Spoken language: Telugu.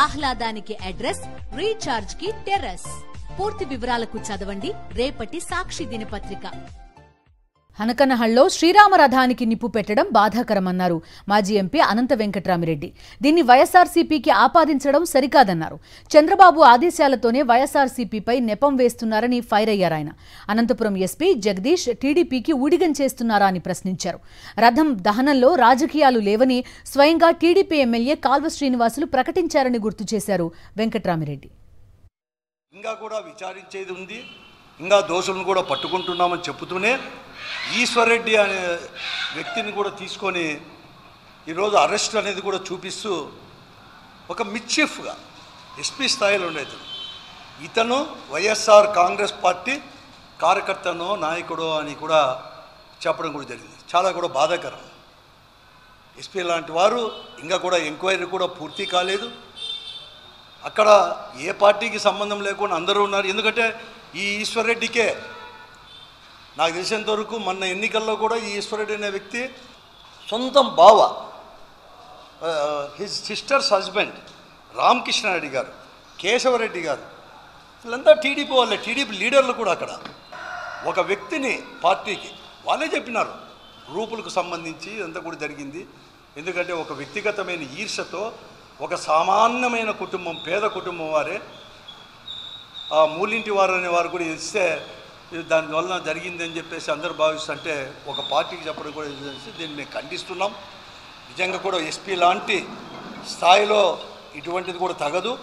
ఆహ్లాదానికి అడ్రస్, రీఛార్జ్ కి టెర్రస్. పూర్తి వివరాలకు చదవండి రేపటి సాక్షి దినపత్రిక. హనకనహళ్లో శ్రీరామ రథానికి నిప్పు పెట్టడం బాధాకరమన్నారు మాజీ ఎంపీ అనంత వెంకట్రామిరెడ్డి. దీన్ని వైఎస్ఆర్సీపీకి ఆపాదించడం సరికాదన్నారు. చంద్రబాబు ఆదేశాలతోనే వైఎస్ఆర్సీపీపై నెపం వేస్తున్నారని ఫైర్ అయ్యారాయన. అనంతపురం ఎస్పీ జగదీష్ టీడీపీకి ఊడిగం చేస్తున్నారా అని ప్రశ్నించారు. రథం దహనంలో రాజకీయాలు లేవని స్వయంగా టీడీపీ ఎమ్మెల్యే కాల్వ శ్రీనివాసులు ప్రకటించారని గుర్తు చేశారు వెంకట్రామిరెడ్డి. ఇంకా కూడా విచారించేది ఉంది, ఇంకా దోషులను కూడా పట్టుకుంటున్నామని చెబుతూనే ఈశ్వర్రెడ్డి అనే వ్యక్తిని కూడా తీసుకొని ఈరోజు అరెస్ట్ అనేది కూడా చూపిస్తూ ఒక మిస్చీఫ్గా ఎస్పీ స్థాయిలో ఉండేది ఇతను వైఎస్ఆర్ కాంగ్రెస్ పార్టీ కార్యకర్తనో నాయకుడో అని కూడా చెప్పడం కూడా జరిగింది. చాలా కూడా బాధాకరం. ఎస్పీ లాంటి వారు ఇంకా కూడా ఎంక్వైరీ కూడా పూర్తి కాలేదు. అక్కడ ఏ పార్టీకి సంబంధం లేకుండా అందరూ ఉన్నారు. ఎందుకంటే ఈ ఈశ్వర్రెడ్డికే నాకు తెలిసినంత వరకు మొన్న ఎన్నికల్లో కూడా ఈ ఈశ్వర్రెడ్డి అనే వ్యక్తి సొంతం బావ, హిజ్ సిస్టర్స్ హస్బెండ్ రామకృష్ణారెడ్డి గారు, కేశవరెడ్డి గారు, వీళ్ళంతా టీడీపీ వాళ్ళే, టీడీపీ లీడర్లు కూడా. అక్కడ ఒక వ్యక్తిని పార్టీకి వాళ్ళే చెప్పినారు గ్రూపులకు సంబంధించి అంతా కూడా జరిగింది. ఎందుకంటే ఒక వ్యక్తిగతమైన ఈర్ష్యతో ఒక సామాన్యమైన కుటుంబం, పేద కుటుంబం వారే ఆ మూలింటి వారు అనే వారు కూడా ఇస్తే దానివల్ల జరిగిందని చెప్పేసి అందరూ భావిస్తుంటే ఒక పార్టీకి చెప్పడం కూడా దీన్ని మేము ఖండిస్తున్నాం. నిజంగా కూడా ఎస్పీ లాంటి స్థాయిలో ఇటువంటిది కూడా తగదు.